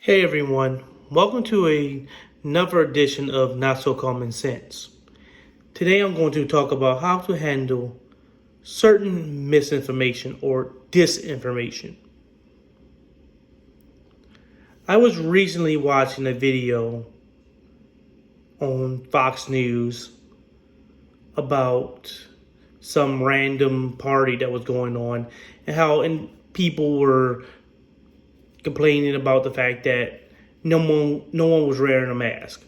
Hey everyone, welcome to another edition of Not So Common Sense. Today I'm going to talk about how to handle certain misinformation or disinformation. I was recently watching a video on Fox News about some random party that was going on and how people were complaining about the fact that no one was wearing a mask.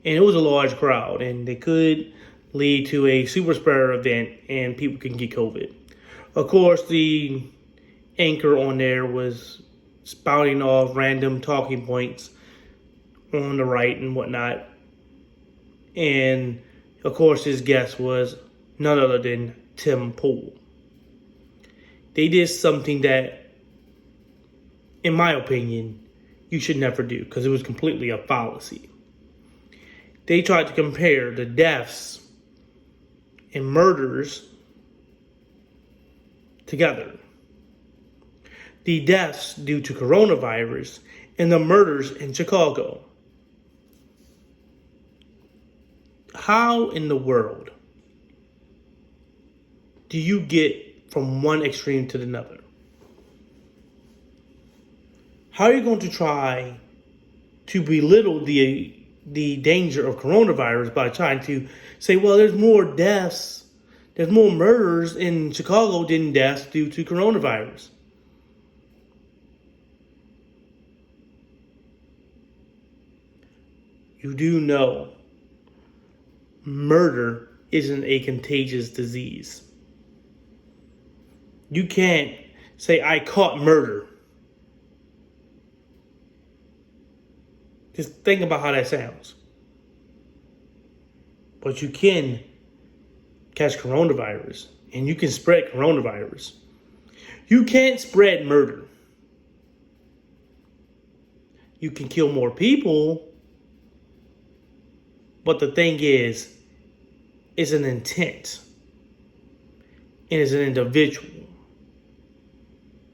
And it was a large crowd, and they could lead to a super spreader event, and people can get COVID. Of course, the anchor on there was spouting off random talking points on the right and whatnot. And of course, his guest was none other than Tim Pool. They did something that, in my opinion, you should never do because it was completely a fallacy. They tried to compare the deaths and murders together. The deaths due to coronavirus and the murders in Chicago. How in the world do you get from one extreme to another? How are you going to try to belittle the danger of coronavirus by trying to say, well, there's more deaths, there's more murders in Chicago than deaths due to coronavirus? You do know murder isn't a contagious disease. You can't say, I caught murder. Just think about how that sounds. But you can catch coronavirus, and you can spread coronavirus. You can't spread murder. You can kill more people, but the thing is, it's an intent. And it's an individual.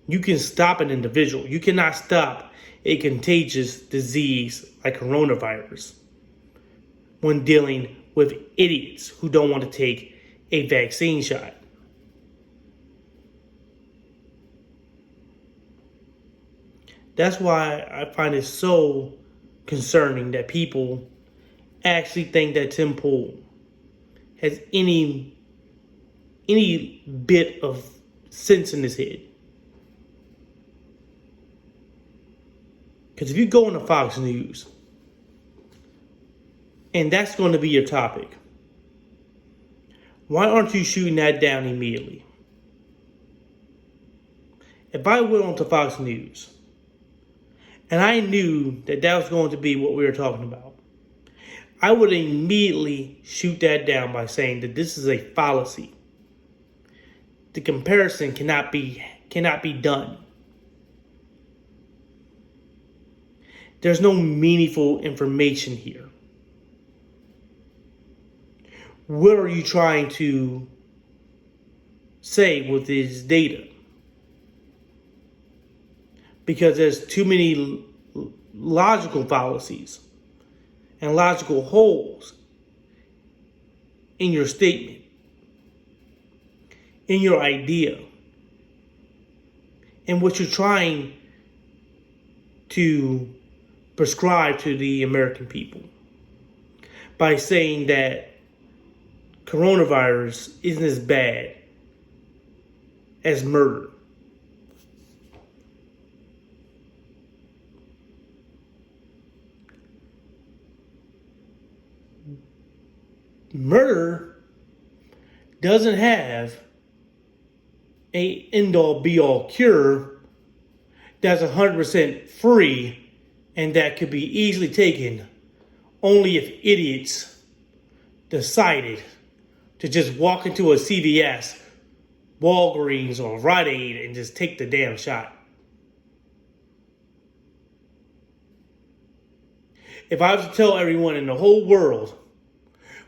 You can stop an individual. You cannot stop a contagious disease like coronavirus when dealing with idiots who don't want to take a vaccine shot. That's why I find it so concerning that people actually think that Tim Pool has any bit of sense in his head. Because if you go on to Fox News, and that's going to be your topic, why aren't you shooting that down immediately? If I went on to Fox News, and I knew that that was going to be what we were talking about, I would immediately shoot that down by saying that this is a fallacy. The comparison cannot be done. There's no meaningful information here. What are you trying to say with this data? Because there's too many logical fallacies and logical holes in your statement, in your idea, and what you're trying to prescribe to the American people by saying that coronavirus isn't as bad as murder. Murder doesn't have a end-all be-all cure that's 100% free and that could be easily taken only if idiots decided to just walk into a CVS, Walgreens, or Rite Aid and just take the damn shot. If I was to tell everyone in the whole world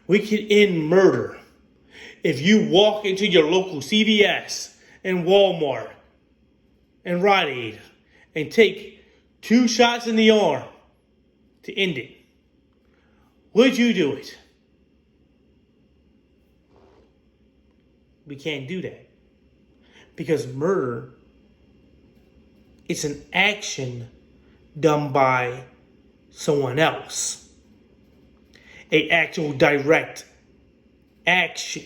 we could end murder if you walk into your local CVS and Walmart and Rite Aid and take 2 shots in the arm to end it, would you do it? We can't do that. Because murder, it's an action done by someone else. An actual direct action.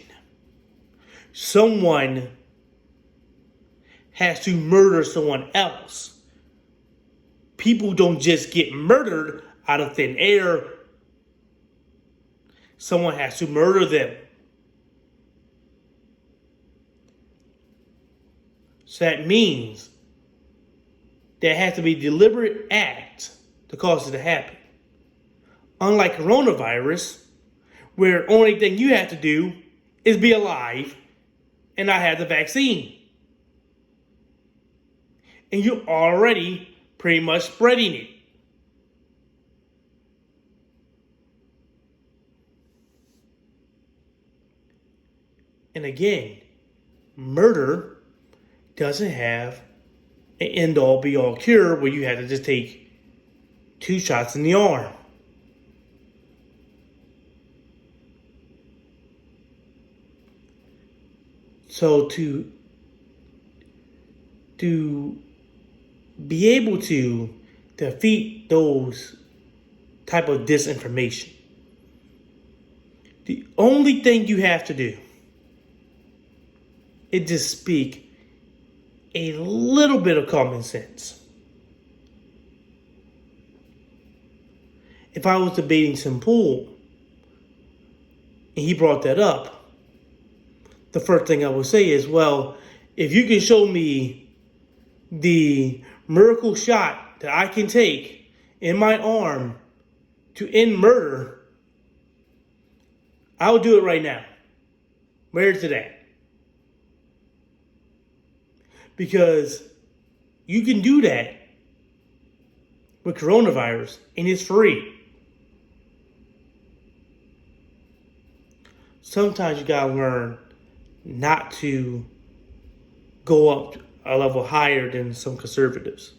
Someone has to murder someone else. People don't just get murdered out of thin air. Someone has to murder them. So that means there has to be a deliberate act to cause it to happen. Unlike coronavirus, where the only thing you have to do is be alive and not have the vaccine. And you're already pretty much spreading it. And again, murder doesn't have an end-all be-all cure where you have to just take 2 shots in the arm. So to be able to defeat those type of disinformation, the only thing you have to do is just speak a little bit of common sense. If I was debating Tim Pool and he brought that up, the first thing I would say is, well, if you can show me the miracle shot that I can take in my arm to end murder, I'll do it right now. Where's it at? Because you can do that with coronavirus and it's free. Sometimes you gotta learn not to go up a level higher than some conservatives.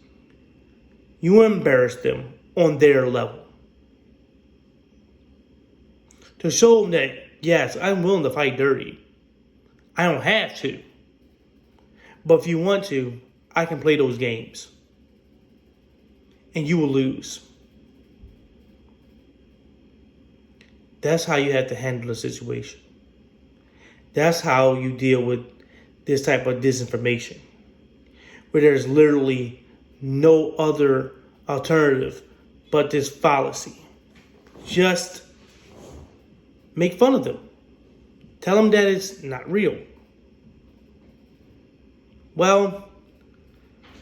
You embarrass them on their level. To show them that, yes, I'm willing to fight dirty. I don't have to. But if you want to, I can play those games. And you will lose. That's how you have to handle the situation. That's how you deal with this type of disinformation. Where there's literally no other alternative but this fallacy. Just make fun of them. Tell them that it's not real. Well,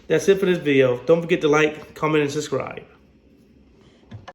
that's it for this video. Don't forget to like, comment, and subscribe.